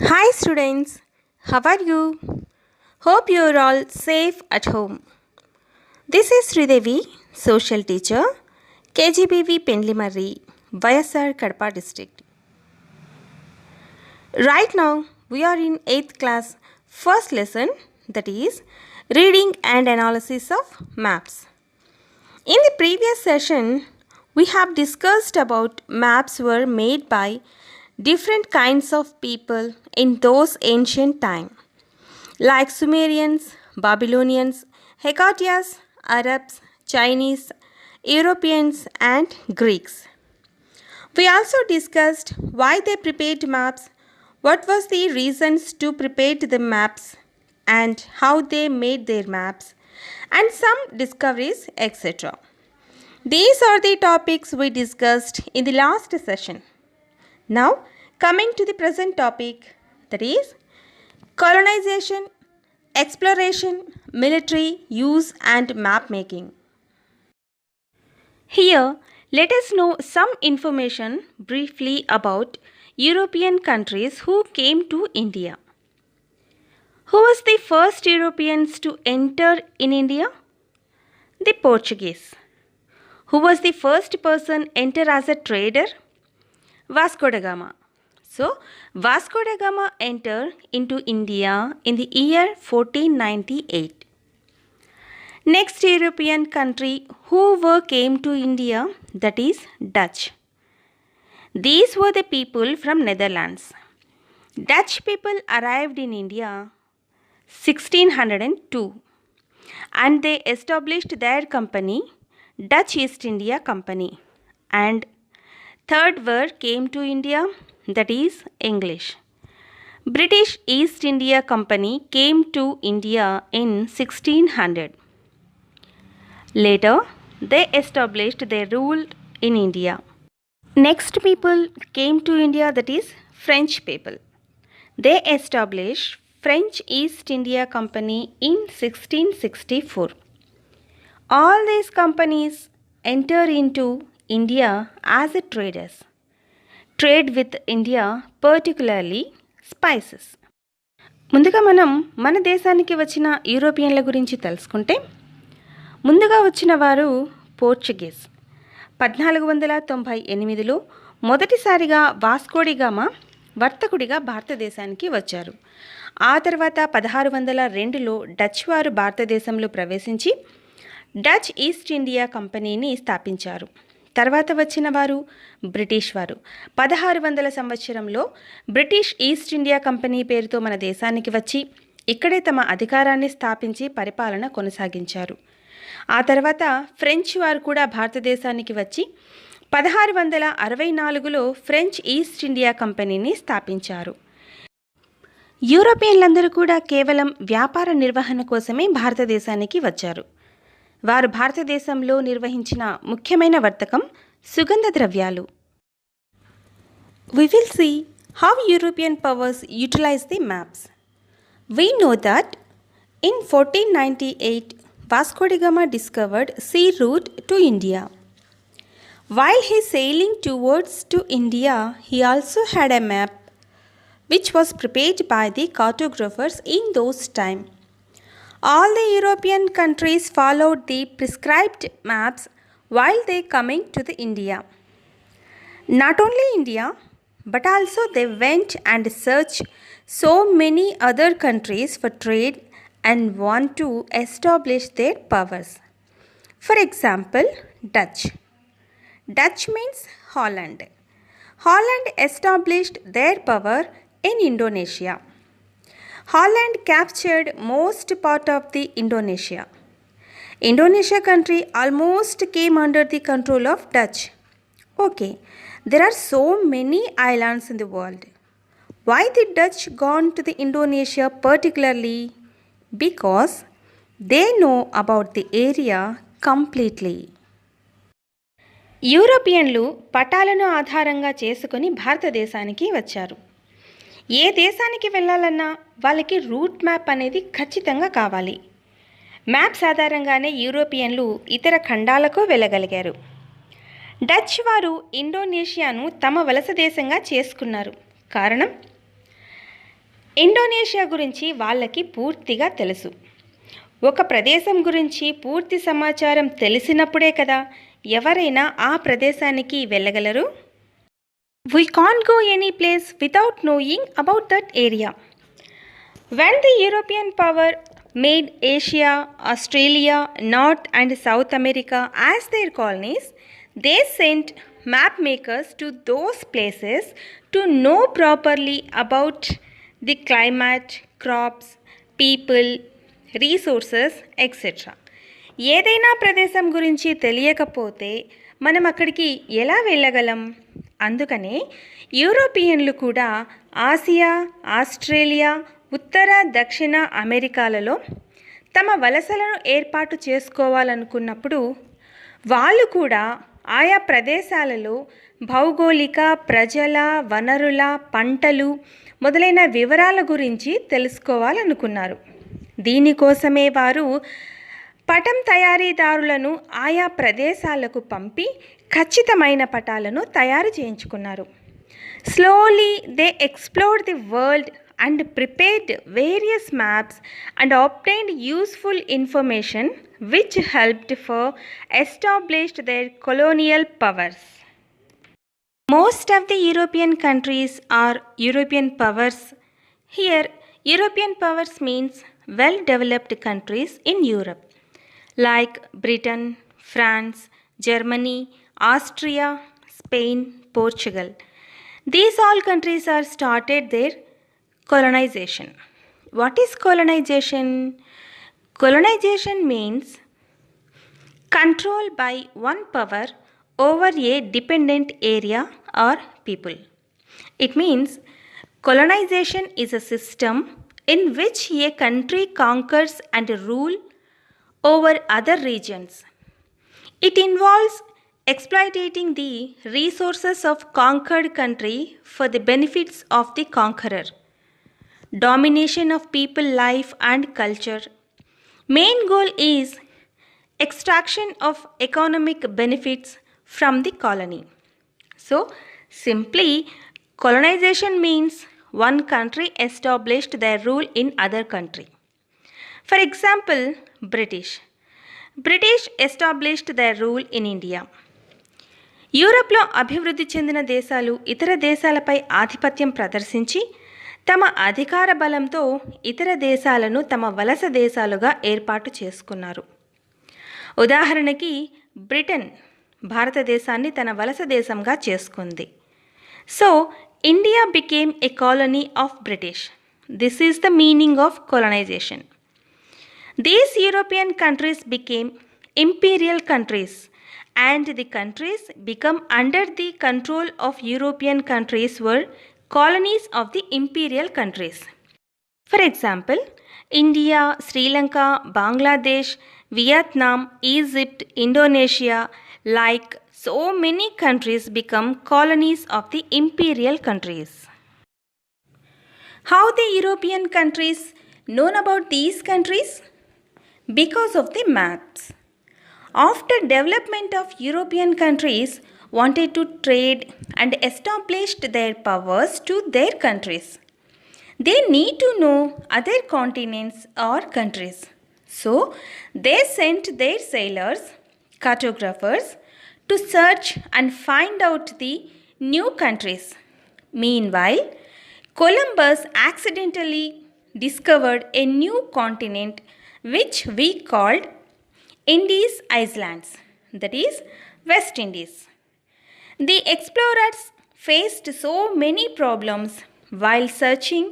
Hi students, how are you? Hope you are all safe at home. This is Sridevi, social teacher, KGBV Pendlimari, YSR Kadapa district. Right now, we are in 8th class, first lesson, that is reading and analysis of maps. In the previous session, we have discussed about maps were made by different kinds of people in those ancient time, like Sumerians, Babylonians, Hekatias, Arabs, Chinese, Europeans, and Greeks. We also discussed why they prepared maps, what was the reasons to prepare the maps, and how they made their maps, and some discoveries, etc. These are the topics we discussed in the last session. Now, coming to the present topic, that is colonization, exploration, military use, and map making. Here, let us know some information briefly about European countries who came to India. Who was the first Europeans to enter in India? The Portuguese. Who was the first person enter as a trader? Vasco da Gama. So, Vasco da Gama entered into India in the year 1498. Next European country who came to India, that is Dutch. These were the people from Netherlands. Dutch people arrived in India 1602 and they established their company, Dutch East India Company. And third word came to India, that is English. British East India Company came to India in 1600. Later, they established their rule in India. Next people came to India, that is French people. They established French East India Company in 1664. All these companies enter into India as traders. Trade with India, particularly spices. ముందుగా మనం మన దేశానికి వచ్చిన యూరోపియన్ల గురించి తెలుసుకుంటే ముందుగా వచ్చిన వారు పోర్చుగీస్. 1498లో మొదటిసారిగా వాస్కోడిగామా వర్తకుడిగా భారతదేశానికి వచ్చారు. ఆ తర్వాత 1602లో డచ్ వారు భారతదేశంలో ప్రవేశించి డచ్ ఈస్ట్ ఇండియా కంపెనీని స్థాపించారు. తర్వాత వచ్చిన వారు బ్రిటిష్ వారు. 1600 సంవత్సరంలో బ్రిటిష్ ఈస్ట్ ఇండియా కంపెనీ పేరుతో మన దేశానికి వచ్చి ఇక్కడే తమ అధికారాన్ని స్థాపించి పరిపాలన కొనసాగించారు. ఆ తర్వాత ఫ్రెంచ్ వారు కూడా భారతదేశానికి వచ్చి 1664లో ఫ్రెంచ్ ఈస్ట్ ఇండియా కంపెనీని స్థాపించారు. యూరోపియన్లందరూ కూడా కేవలం వ్యాపార నిర్వహణ కోసమే భారతదేశానికి వచ్చారు. వారు భారతదేశంలో నిర్వహించిన ముఖ్యమైన వర్తకం సుగంధ ద్రవ్యాలు. We will see how European powers utilize the maps. We know that in 1498 Vasco da Gama discovered sea route to India. While he sailing towards to India, he also had a map which was prepared by the cartographers in those time. All the European countries followed the prescribed maps while they coming to the India. Not only India, but also they went and searched so many other countries for trade and want to establish their powers. For example, Dutch. Dutch means Holland. Holland established their power in Indonesia. Holland captured most part of the Indonesia. Indonesia country almost came under the control of Dutch. Okay, there are so many islands in the world. Why the Dutch gone to the Indonesia particularly? Because they know about the area completely. యూరోపియన్లు పటాలను ఆధారంగా చేసుకొని భారతదేశానికి వచ్చారు. ఏ దేశానికి వెళ్ళాలన్నా వాళ్ళకి route map అనేది ఖచ్చితంగా కావాలి. మ్యాప్స్ ఆధారంగానే యూరోపియన్లు ఇతర ఖండాలకు వెళ్ళగలిగారు. డచ్ వారు ఇండోనేషియాను తమ వలస దేశంగా చేసుకున్నారు. కారణం ఇండోనేషియా గురించి వాళ్ళకి పూర్తిగా తెలుసు. ఒక ప్రదేశం గురించి పూర్తి సమాచారం తెలిసినప్పుడే కదా ఎవరైనా ఆ ప్రదేశానికి వెళ్ళగలరు. We can't go any place without knowing about that area. When the European power made Asia, Australia, North and South America as their colonies, they sent map makers to those places to know properly about the climate, crops, people, resources etcetera. ఏదైనా ప్రదేశం గురించి తెలియకపోతే మనం అక్కడికి ఎలా వెళ్ళగలం? అందుకనే యూరోపియన్లు కూడా ఆసియా, ఆస్ట్రేలియా, ఉత్తర దక్షిణ అమెరికాలలో తమ వలసలను ఏర్పాటు చేసుకోవాలనుకున్నప్పుడు వాళ్ళు కూడా ఆయా ప్రదేశాలలో భౌగోళిక, ప్రజల, వనరుల, పంటలు మొదలైన వివరాల గురించి తెలుసుకోవాలనుకున్నారు. దీనికోసమే వారు పటం తయారీదారులను ఆయా ప్రదేశాలకు పంపి ఖచ్చితమైన పటాలను తయారు చేయించుకున్నారు. Slowly they explored the world and prepared various maps and obtained useful information which helped for established their colonial powers. Most of the European countries are European powers. Here, European powers means well-developed countries in Europe, like Britain, France, Germany, Austria, Spain, Portugal. These all countries are started their colonization. What is colonization? Colonization means control by one power over a dependent area or people. It means colonization is a system in which a country conquers and rule over other regions. It involves exploiting the resources of conquered country for the benefits of the conqueror. Domination of people life and culture. Main goal is extraction of economic benefits from the colony. So simply colonization means one country established their rule in other country. For example, British established their rule in India. యూరప్లో అభివృద్ధి చెందిన దేశాలు ఇతర దేశాలపై ఆధిపత్యం ప్రదర్శించి తమ అధికార బలంతో ఇతర దేశాలను తమ వలస దేశాలుగా ఏర్పాటు చేసుకున్నారు. ఉదాహరణకి బ్రిటన్ భారతదేశాన్ని తన వలస దేశంగా చేసుకుంది. So India became a colony of British. This is the meaning of colonization. These European countries became imperial countries and the countries become under the control of European countries were colonies of the imperial countries. For example, India, Sri Lanka, Bangladesh, Vietnam, Egypt, Indonesia, like so many countries become colonies of the imperial countries. How the European countries known about these countries? Because of the maps. After development of European countries wanted to trade and established their powers to their countries. They need to know other continents or countries. So they sent their sailors, cartographers to search and find out the new countries. Meanwhile, Columbus accidentally discovered a new continent which we called Indies Islands, that is West Indies. The explorers faced so many problems while searching.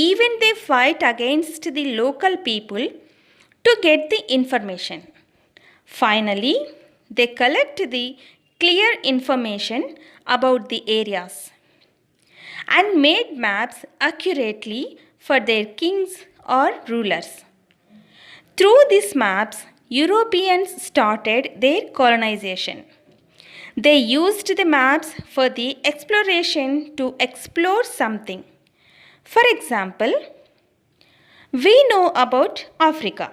Even they fight against the local people to get the information. Finally, they collect the clear information about the areas and made maps accurately for their kings or rulers. Through these maps, Europeans started their colonization. They used the maps for the exploration to explore something. For example, we know about Africa.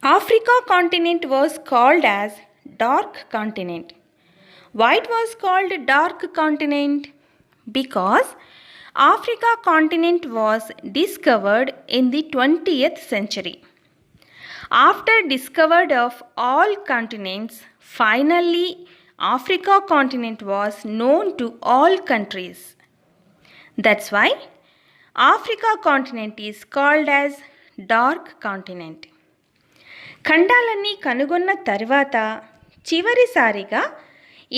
Africa continent was called as Dark Continent. Why it was called Dark Continent? Because Africa continent was discovered in the 20th century. After discovery of all continents, finally Africa continent was known to all countries. That's why Africa continent is called as dark continent. ఖండాలన్నీ కనుగొన్న తర్వాత చివరిసారిగా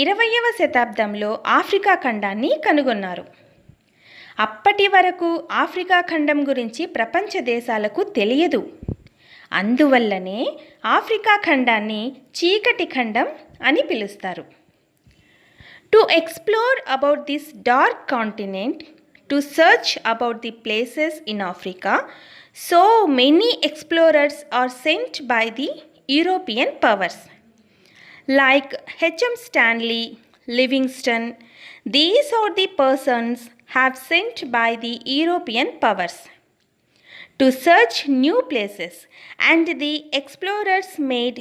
20వ శతాబ్దంలో Africa ఖండాన్ని కనుగొన్నారు. అప్పటి వరకు Africa ఖండం గురించి ప్రపంచ దేశాలకు తెలియదు. అందువల్లనే ఆఫ్రికా ఖండాన్ని చీకటి ఖండం అని పిలుస్తారు. To explore about this dark continent, to search about the places in Africa, so many explorers are sent by the European powers like H.M. Stanley, Livingstone. These are the persons have sent by the European powers to search new places, and the explorers made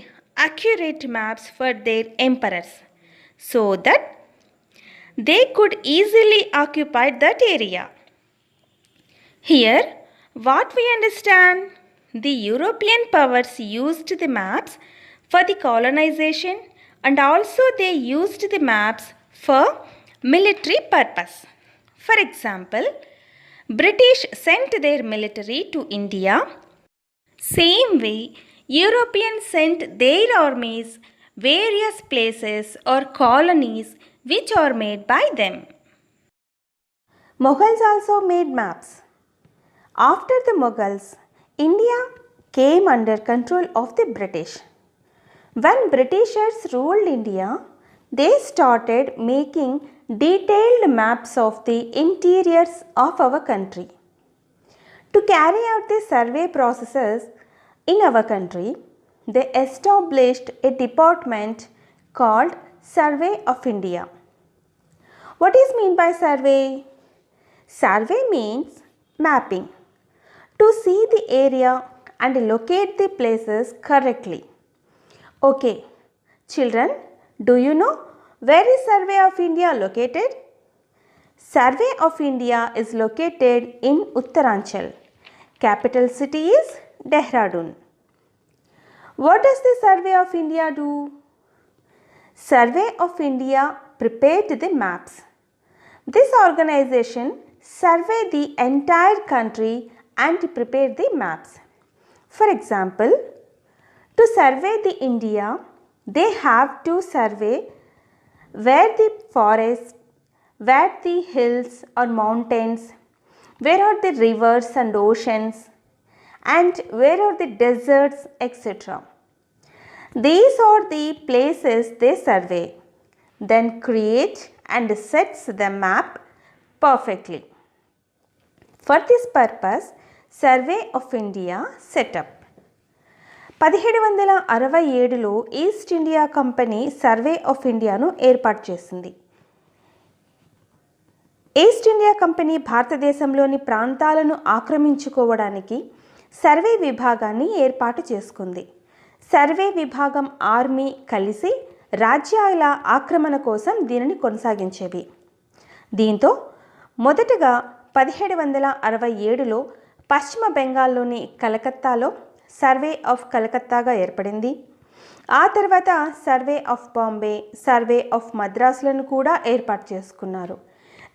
accurate maps for their emperors so that they could easily occupy that area. Here what we understand, the European powers used the maps for the colonization, and also they used the maps for military purpose. For example, British sent their military to India. Same way, Europeans sent their armies various places or colonies which are made by them. Mughals also made maps. After the Mughals, India came under control of the British. When Britishers ruled India, they started making detailed maps of the interiors of our country. To carry out the survey processes in our country, they established a department called Survey of India. What is meant by survey? Survey means mapping. To see the area and locate the places correctly. Okay, children, do you know where is Survey of India located? Survey of India is located in Uttaranchal. Capital city is Dehradun. What does the Survey of India do? Survey of India prepared the maps. This organization surveyed the entire country and prepare the maps. For example, to survey the India, they have to survey where the forests, where the hills or mountains, where are the rivers and oceans, and where are the deserts, etc. These are the places they survey, then create and sets the map perfectly. For this purpose, Survey of India set up. 1767లో east India company survey of ఇండియాను ఏర్పాటు చేసింది. East India company భారతదేశంలోని ప్రాంతాలను ఆక్రమించుకోవడానికి survey విభాగాన్ని ఏర్పాటు చేసుకుంది. Survey విభాగం ఆర్మీ కలిసి రాజ్యాల ఆక్రమణ కోసం దీనిని కొనసాగించేవి. దీంతో మొదటగా 1767లో పశ్చిమ బెంగాల్లోని కలకత్తాలో సర్వే ఆఫ్ కలకత్తాగా ఏర్పడింది. ఆ తర్వాత survey of Bombay, survey of మద్రాసులను కూడా ఏర్పాటు చేసుకున్నారు.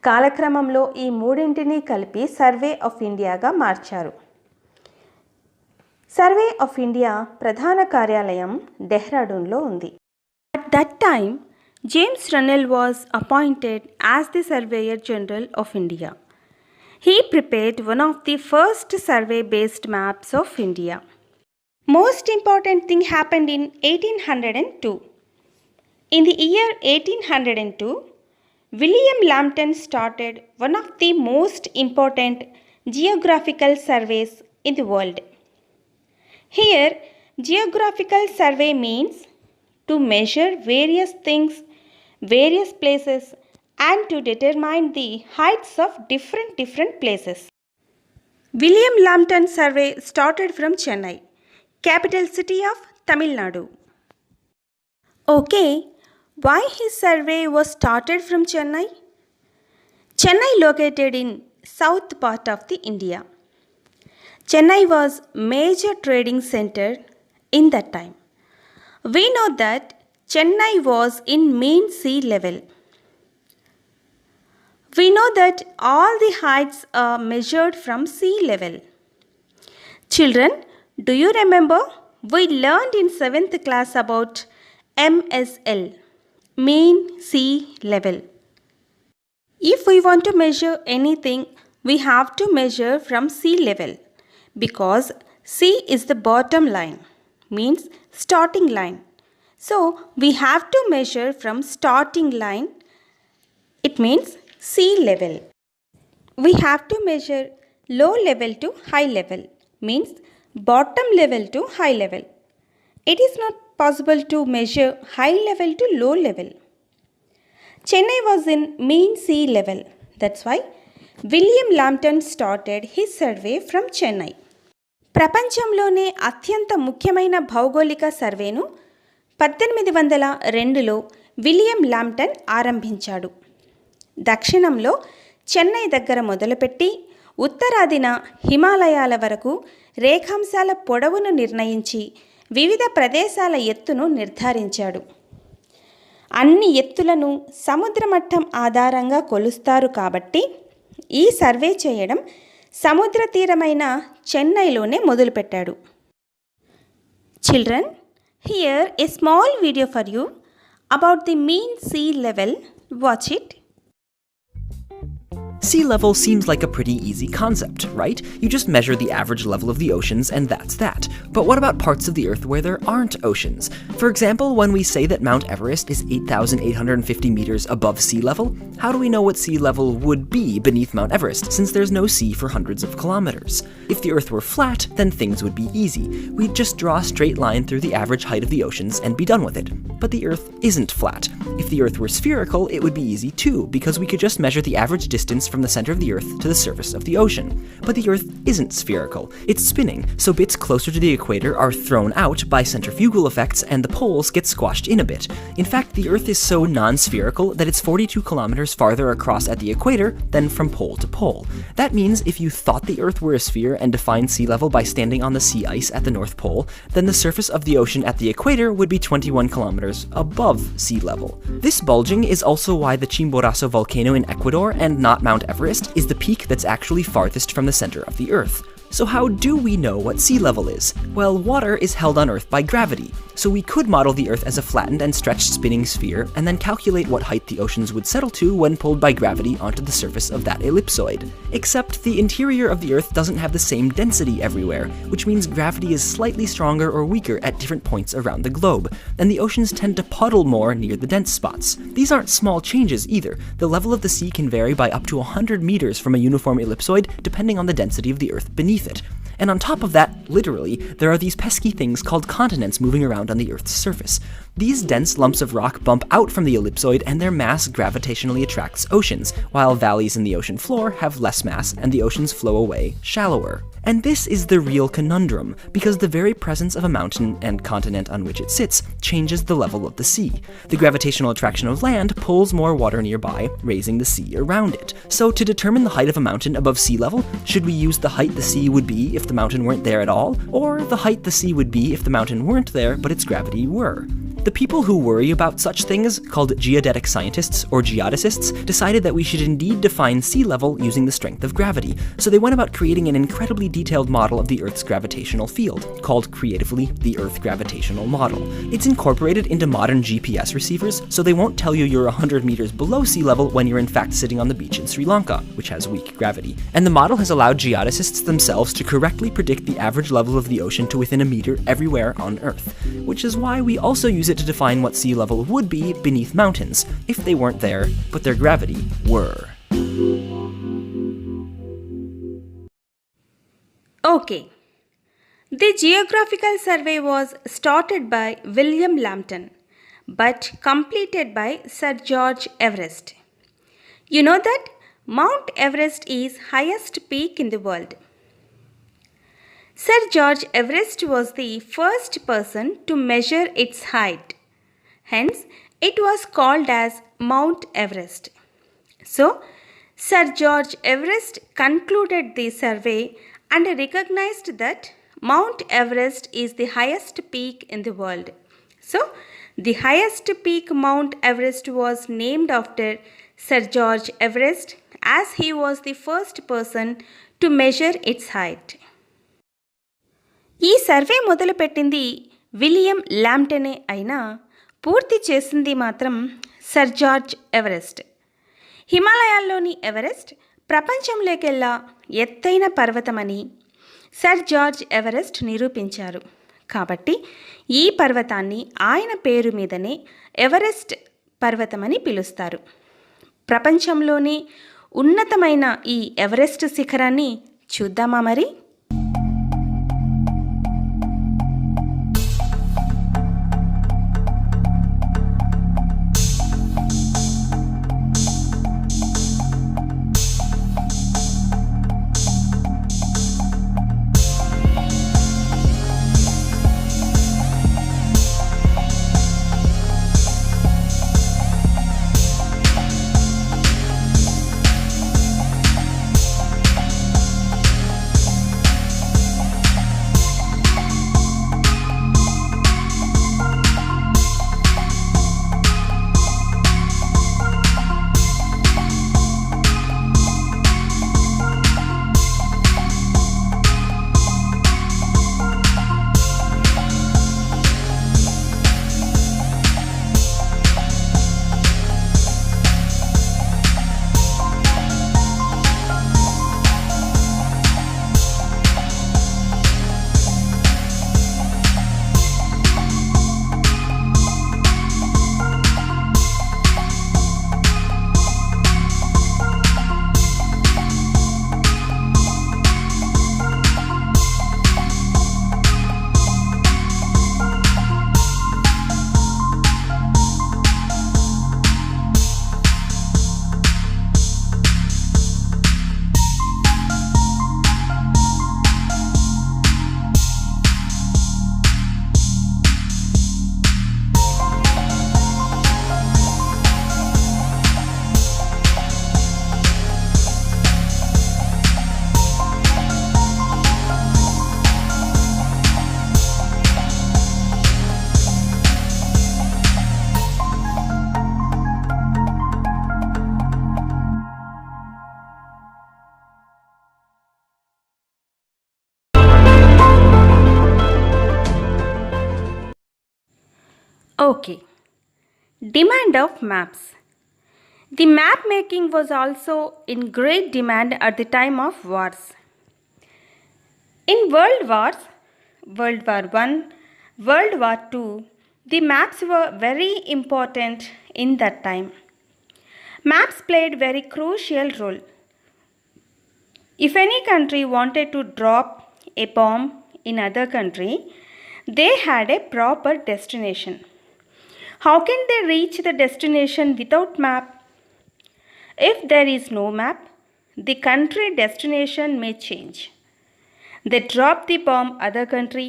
కాలక్రమంలో ఈ మూడింటిని కలిపి సర్వే ఆఫ్ ఇండియాగా మార్చారు. సర్వే ఆఫ్ ఇండియా ప్రధాన కార్యాలయం డెహ్రాడూన్లో ఉంది. At that time James Rennell was appointed as the surveyor general of India. He prepared one of the first survey-based maps of India. Most important thing happened in 1802. In the year 1802, William Lambton started one of the most important geographical surveys in the world. Here, geographical survey means to measure various things, various places, and to determine the heights of different places. William Lambton survey started from Chennai, capital city of Tamil Nadu. Okay, why his survey was started from Chennai? Chennai located in south part of the India. Chennai was major trading center in that time. We know that Chennai was in mean sea level. We know that all the heights are measured from sea level. Children, do you remember we learned in 7th class about MSL, mean sea level. If we want to measure anything, we have to measure from sea level because sea is the bottom line, means starting line. So we have to measure from starting line, it means sea level. We have to measure low level to high level, means bottom level to high level. It is not possible to measure high level to low level. Chennai was in mean sea level. That's why William Lambton started his survey from Chennai. ప్రపంచంలోనే అత్యంత ముఖ్యమైన భౌగోళిక సర్వేను 1802లో William లాంప్టన్ ఆరంభించాడు. దక్షిణంలో Chennai దగ్గర మొదలుపెట్టి ఉత్తరాదిన హిమాలయాల వరకు రేఖాంశాల పొడవును నిర్ణయించి వివిధ ప్రదేశాల ఎత్తును నిర్ధారించాడు. అన్ని ఎత్తులను సముద్రమట్టం ఆధారంగా కొలుస్తారు కాబట్టి ఈ సర్వే చేయడం సముద్ర తీరమైన చెన్నైలోనే మొదలుపెట్టాడు. Children, here a small video for you about the mean sea level. Watch it. Sea level seems like a pretty easy concept, right? You just measure the average level of the oceans and that's that. But what about parts of the Earth where there aren't oceans? For example, when we say that Mount Everest is 8,850 meters above sea level, how do we know what sea level would be beneath Mount Everest, since there's no sea for hundreds of kilometers? If the Earth were flat, then things would be easy. We'd just draw a straight line through the average height of the oceans and be done with it. But the Earth isn't flat. If the Earth were spherical, it would be easy too, because we could just measure the average distance from the center of the Earth to the surface of the ocean. But the Earth isn't spherical. It's spinning, so bits closer to the equator are thrown out by centrifugal effects and the poles get squashed in a bit. In fact, the Earth is so non-spherical that it's 42 kilometers farther across at the equator than from pole to pole. That means if you thought the Earth were a sphere and defined sea level by standing on the sea ice at the North Pole, then the surface of the ocean at the equator would be 21 kilometers above sea level. This bulging is also why the Chimborazo volcano in Ecuador and not Mount Everest is the peak that's actually farthest from the center of the Earth. So how do we know what sea level is? Well, water is held on Earth by gravity, so we could model the Earth as a flattened and stretched spinning sphere and then calculate what height the oceans would settle to when pulled by gravity onto the surface of that ellipsoid. Except the interior of the Earth doesn't have the same density everywhere, which means gravity is slightly stronger or weaker at different points around the globe, and the oceans tend to puddle more near the dense spots. These aren't small changes either. The level of the sea can vary by up to 100 meters from a uniform ellipsoid depending on the density of the Earth beneath it. And on top of that, literally, there are these pesky things called continents moving around on the Earth's surface. These dense lumps of rock bump out from the ellipsoid and their mass gravitationally attracts oceans, while valleys in the ocean floor have less mass and the oceans flow away shallower. And this is the real conundrum, because the very presence of a mountain and continent on which it sits changes the level of the sea. The gravitational attraction of land pulls more water nearby, raising the sea around it. So to determine the height of a mountain above sea level, should we use the height the sea would be if the mountain weren't there at all, or the height the sea would be if the mountain weren't there but its gravity were? The people who worry about such things, called geodetic scientists or geodesists, decided that we should indeed define sea level using the strength of gravity, so they went about creating an incredibly detailed model of the Earth's gravitational field, called creatively the Earth Gravitational Model. It's incorporated into modern GPS receivers, so they won't tell you you're 100 meters below sea level when you're in fact sitting on the beach in Sri Lanka, which has weak gravity. And the model has allowed geodesists themselves to correctly predict the average level of the ocean to within a meter everywhere on Earth, which is why we also use it to define what sea level would be beneath mountains if they weren't there, but their gravity were. Okay. The geographical survey was started by William Lambton, but completed by Sir George Everest. You know that Mount Everest is highest peak in the world. Sir George Everest was the first person to measure its height. Hence, it was called as Mount Everest. So, Sir George Everest concluded the survey and recognized that Mount Everest is the highest peak in the world. So, the highest peak Mount Everest was named after Sir George Everest as he was the first person to measure its height. ఈ survey మొదలుపెట్టింది William ల్యాంప్టనే అయినా పూర్తి చేసింది మాత్రం sir George Everest. హిమాలయాల్లోని Everest ప్రపంచంలోకెల్లా ఎత్తైన పర్వతమని sir George Everest నిరూపించారు. కాబట్టి ఈ పర్వతాన్ని ఆయన పేరు మీదనే ఎవరెస్ట్ పర్వతమని పిలుస్తారు. ప్రపంచంలోనే ఉన్నతమైన ఈ ఎవరెస్ట్ శిఖరాన్ని చూద్దామా మరి? Okay. Demand of maps. The map making was also in great demand at the time of wars. In World Wars, World War I, World War II, the maps were very important in that time. Maps played very crucial role. If any country wanted to drop a bomb in other country, they had a proper destination. How can they reach the destination without map? If there is no map, the country destination may change. They drop the bomb other country,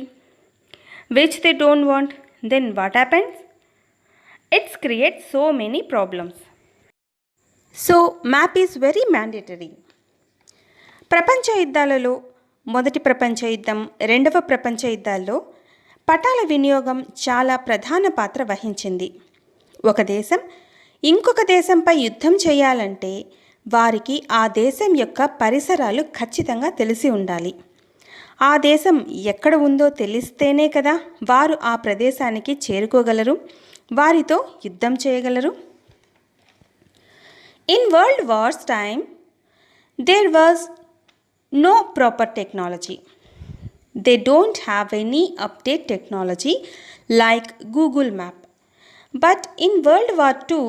which they don't want, then what happens? It creates so many problems. So, map is very mandatory. ప్రపంచ యుద్ధాలలో మొదటి ప్రపంచ యుద్ధం, రెండవ ప్రపంచ యుద్ధాల్లో పటాల వినియోగం చాలా ప్రధాన పాత్ర వహించింది. ఒక దేశం ఇంకొక దేశంపై యుద్ధం చేయాలంటే వారికి ఆ దేశం యొక్క పరిసరాలు ఖచ్చితంగా తెలిసి ఉండాలి. ఆ దేశం ఎక్కడ ఉందో తెలిస్తేనే కదా వారు ఆ ప్రదేశానికి చేరుకోగలరు, వారితో యుద్ధం చేయగలరు. In world wars time there was no proper technology. They don't have any update technology like Google Map. But in World War II,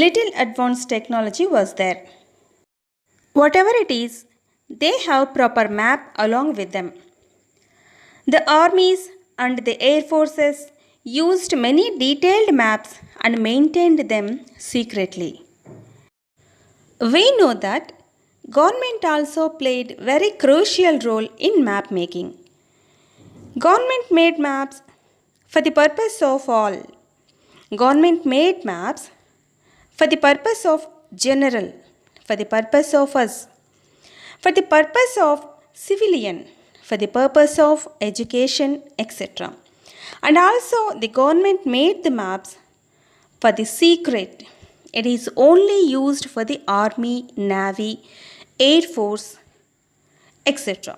little advanced technology was there. Whatever it is, they have proper map along with them. The armies and the air forces used many detailed maps and maintained them secretly. We know that government also played very crucial role in map making. Government made maps for the purpose of all. Government made maps for the purpose of general, for the purpose of us, for the purpose of civilian, for the purpose of education, etc. And also the government made the maps for the secret. It is only used for the army, navy, air force, etc.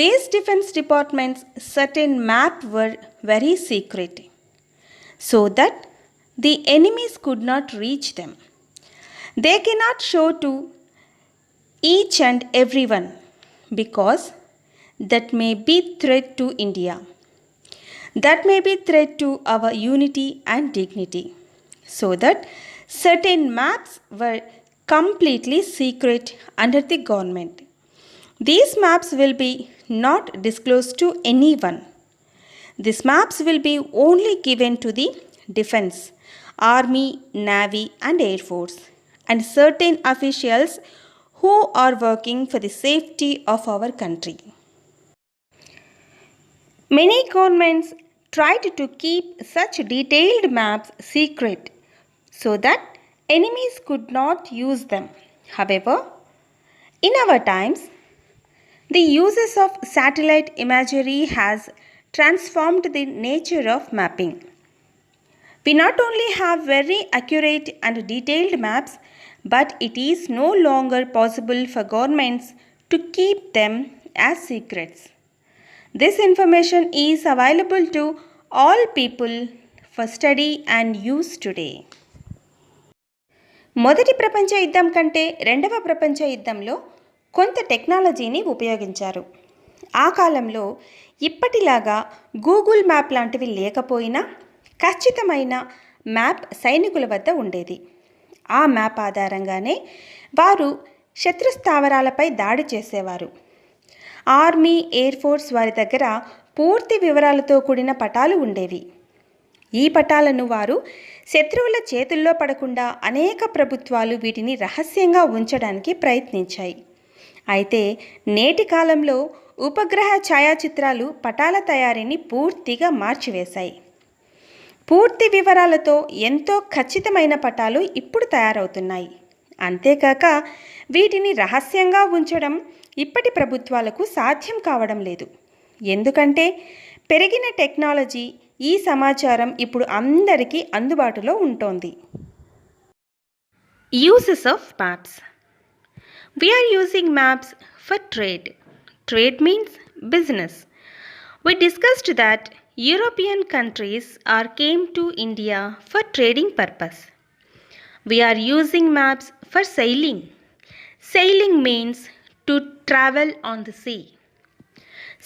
These defense departments certain maps were very secret so that the enemies could not reach them. They cannot show to each and everyone because that may be threat to India. That may be threat to our unity and dignity. So that certain maps were completely secret under the government. These maps will be not disclosed to anyone. These maps will be only given to the defense, army, navy and air force and certain officials who are working for the safety of our country. Many governments tried to keep such detailed maps secret so that enemies could not use them. However, in our times, the uses of satellite imagery has transformed the nature of mapping. We not only have very accurate and detailed maps, but it is no longer possible for governments to keep them as secrets. This information is available to all people for study and use today. మొదటి ప్రపంచ యుద్ధం కంటే రెండవ ప్రపంచ యుద్ధంలో కొంత టెక్నాలజీని ఉపయోగించారు. ఆ కాలంలో ఇప్పటిలాగా గూగుల్ మ్యాప్ లాంటివి లేకపోయినా ఖచ్చితమైన మ్యాప్ సైనికుల వద్ద ఉండేది. ఆ మ్యాప్ ఆధారంగానే వారు శత్రు స్థావరాలపై దాడి చేసేవారు. ఆర్మీ, ఎయిర్ ఫోర్స్ వారి దగ్గర పూర్తి వివరాలతో కూడిన పటాలు ఉండేవి. ఈ పటాలను వారు శత్రువుల చేతుల్లో పడకుండా అనేక ప్రభుత్వాలు వీటిని రహస్యంగా ఉంచడానికి ప్రయత్నించాయి. అయితే నేటి కాలంలో ఉపగ్రహ ఛాయాచిత్రాలు పటాల తయారీని పూర్తిగా మార్చివేశాయి. పూర్తి వివరాలతో ఎంతో ఖచ్చితమైన పటాలు ఇప్పుడు తయారవుతున్నాయి. అంతేకాక వీటిని రహస్యంగా ఉంచడం ఇప్పటి ప్రభుత్వాలకు సాధ్యం కావడం లేదు. ఎందుకంటే పెరిగిన టెక్నాలజీ, ఈ సమాచారం ఇప్పుడు అందరికీ అందుబాటులో ఉంటోంది. Uses of maps. We are using maps for trade. Trade means business. We discussed that European countries came to India for trading purpose. We are using maps for sailing. Sailing means to travel on the sea.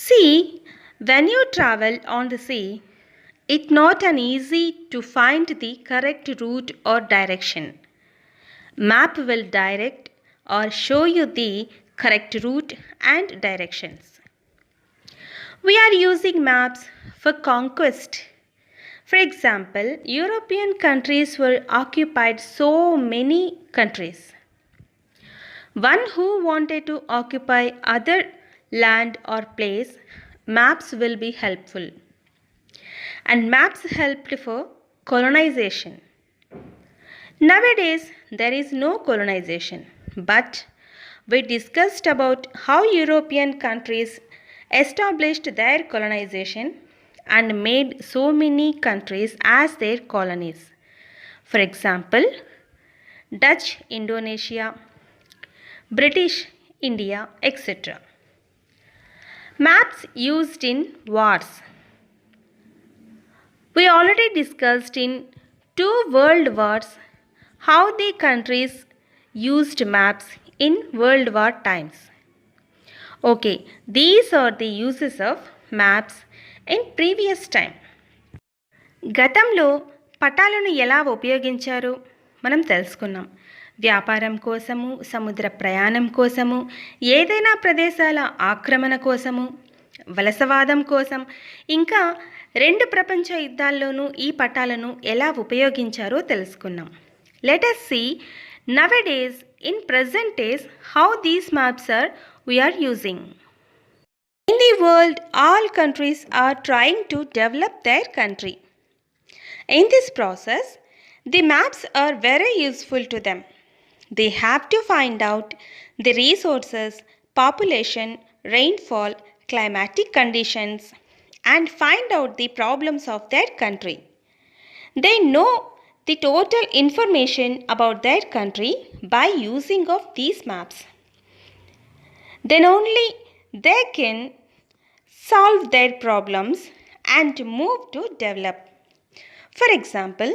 See, when you travel on the sea, it's not an easy to find the correct route or direction. Map will direct or show you the correct route and directions. We are using maps for conquest. For example, European countries were occupied so many countries. One who wanted to occupy other land or place, maps will be helpful. And maps helped for colonization. Nowadays, there is no colonization, but we discussed about how European countries established their colonization and made so many countries as their colonies. For example, Dutch Indonesia, British India, etc. Maps used in wars. We already discussed in 2 world wars how the countries used maps in World War times. Okay, these are the uses of maps in previous time. గతంలో పటాలను ఎలా ఉపయోగించారో మనం తెలుసుకున్నాం. వ్యాపారం కోసము, సముద్ర ప్రయాణం కోసము, ఏదైనా ప్రదేశాల ఆక్రమణ కోసము, వలసవాదం కోసం, ఇంకా 2 ప్రపంచ యుద్ధాల్లోనూ ఈ పటాలను ఎలా ఉపయోగించారో తెలుసుకున్నాం. Let us see nowadays in present days how these maps we are using. In the world, all countries are trying to develop their country. In this process, the maps are very useful to them. They have to find out the resources, population, rainfall, climatic conditions, and find out the problems of their country. They know the total information about their country by using of these maps. Then only they can solve their problems and move to develop. For example,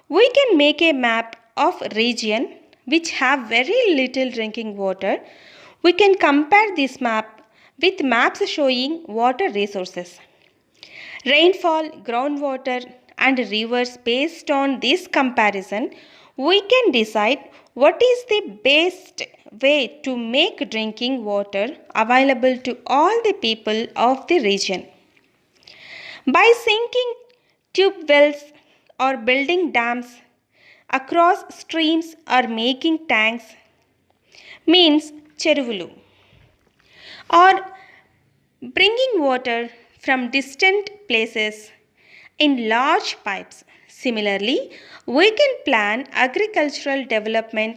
we can make a map of region which have very little drinking water. We can compare this map with maps showing water resources, rainfall, groundwater and rivers. Based on this comparison, we can decide what is the best way to make drinking water available to all the people of the region. By sinking tube wells or building dams across streams or making tanks means చెరువులు or bringing water from distant places in large pipes. Similarly, we can plan agricultural development,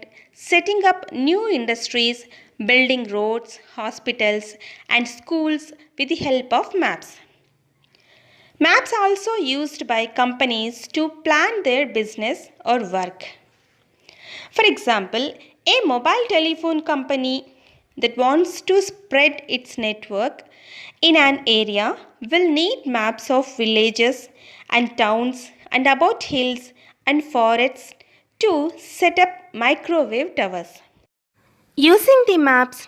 setting up new industries, building roads, hospitals, and schools with the help of maps. Maps are also used by companies to plan their business or work. For example, a mobile telephone company that wants to spread its network in an area will need maps of villages and towns and about hills and forests to set up microwave towers. Using the maps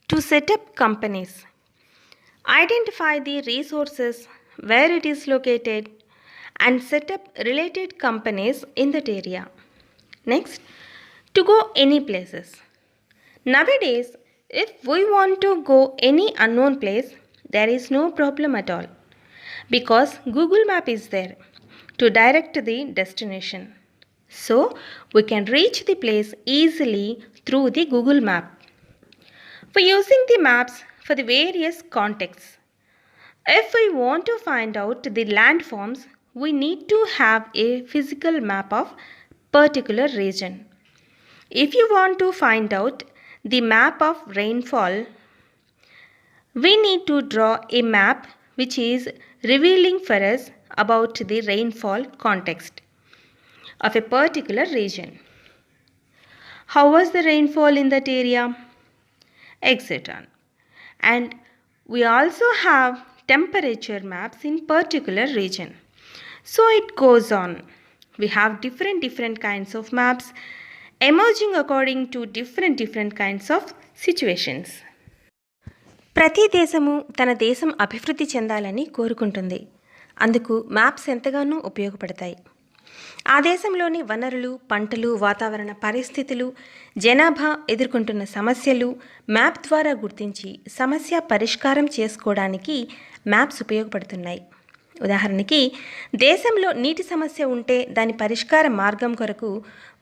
to set up companies, identify the resources where it is located and set up related companies in that area. Next, to go any places. Nowadays, if we want to go any unknown place, there is no problem at all because Google Map is there to direct the destination. So, we can reach the place easily through the Google Map. For using the maps for the various contexts, if we want to find out the landforms, we need to have a physical map of particular region. If you want to find out the map of rainfall, we need to draw a map which is revealing for us about the rainfall context of a particular region. How was the rainfall in that area, etc. And we also have temperature maps in particular region. So it goes on. We have different kinds of maps emerging according to different kinds of situations. ప్రతి దేశము తన దేశం అభివృద్ధి చెందాలని కోరుకుంటుంది. అందుకు maps ఎంతగానో ఉపయోగపడతాయి. ఆ దేశంలోని వనరులు, పంటలు, వాతావరణ పరిస్థితులు, జనాభా ఎదుర్కొంటున్న సమస్యలు మ్యాప్ ద్వారా గుర్తించి సమస్య పరిష్కారం చేసుకోవడానికి మ్యాప్స్ ఉపయోగపడుతున్నాయి. ఉదాహరణకి, దేశంలో నీటి సమస్య ఉంటే దాని పరిష్కార మార్గం కొరకు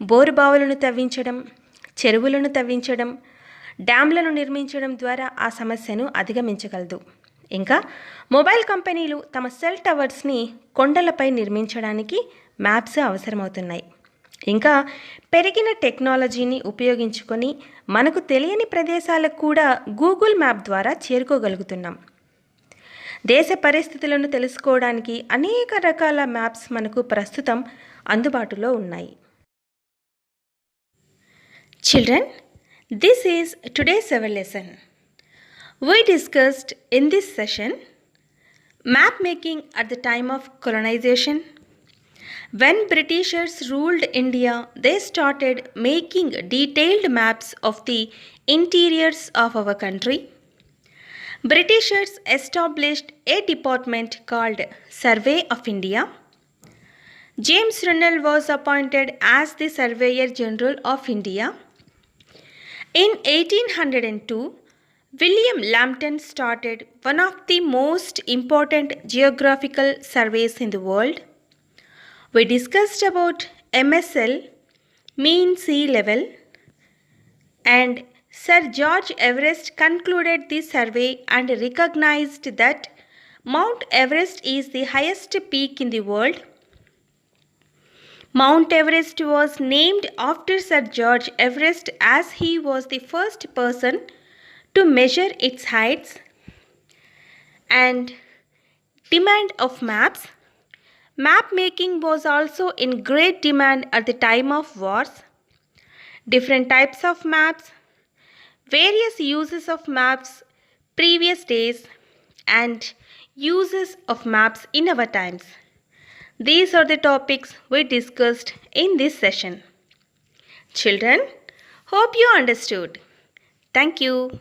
బోరుబావులను తవ్వించడం, చెరువులను తవ్వించడం, డ్యామ్లను నిర్మించడం ద్వారా ఆ సమస్యను అధిగమించగలదు. ఇంకా మొబైల్ కంపెనీలు తమ సెల్ టవర్స్ని కొండలపై నిర్మించడానికి మ్యాప్స్ అవసరమవుతున్నాయి. ఇంకా పెరిగిన టెక్నాలజీని ఉపయోగించుకొని మనకు తెలియని ప్రదేశాలకు కూడా గూగుల్ మ్యాప్ ద్వారా చేరుకోగలుగుతున్నాం. దేశ పరిస్థితులను తెలుసుకోవడానికి అనేక రకాల మ్యాప్స్ మనకు ప్రస్తుతం అందుబాటులో ఉన్నాయి. Children, this is today's our lesson. We discussed in this session map making at the time of colonization. When Britishers ruled India, they started making detailed maps of the interiors of our country. Britishers established a department called Survey of India. James Runnel was appointed as the Surveyor General of India. In 1802, William Lambton started one of the most important geographical surveys in the world. We discussed about MSL, mean sea level, and Sir George Everest concluded the survey and recognized that Mount Everest is the highest peak in the world. Mount Everest was named after Sir George Everest as he was the first person to measure its heights. And demand of maps. Map making was also in great demand at the time of wars. Different types of maps, various uses of maps previous days, and uses of maps in our times. These are the topics we discussed in this session. Children, hope you understood. Thank you.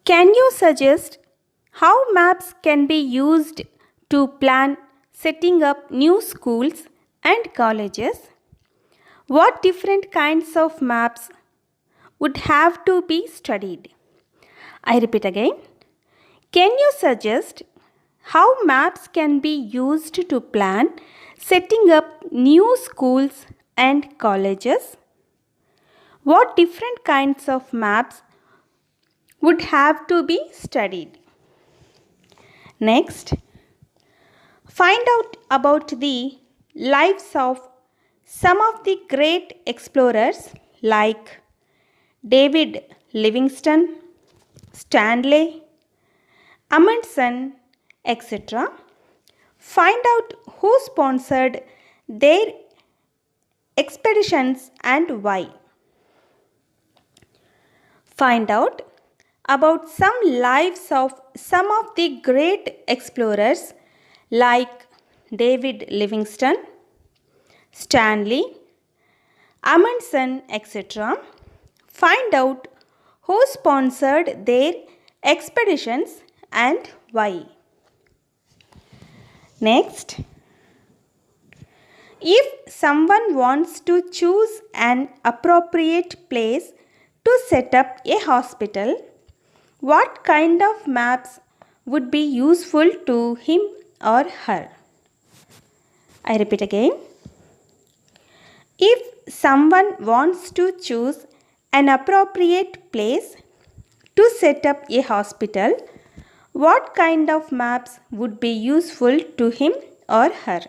Can you suggest how maps can be used to plan setting up new schools and colleges? What different kinds of maps would have to be studied? I repeat again. Can you suggest how maps can be used to plan setting up new schools and colleges? What different kinds of maps would have to be studied? Next, find out about the lives of some of the great explorers like David Livingstone, Stanley, Amundsen, etc. Find out who sponsored their expeditions and why. Find out about some lives of some of the great explorers like David Livingstone, Stanley, Amundsen, etc. Find out who sponsored their expeditions and why. Next, if someone wants to choose an appropriate place to set up a hospital, what kind of maps would be useful to him or her? I repeat again. If someone wants to choose an appropriate place to set up a hospital, what kind of maps would be useful to him or her?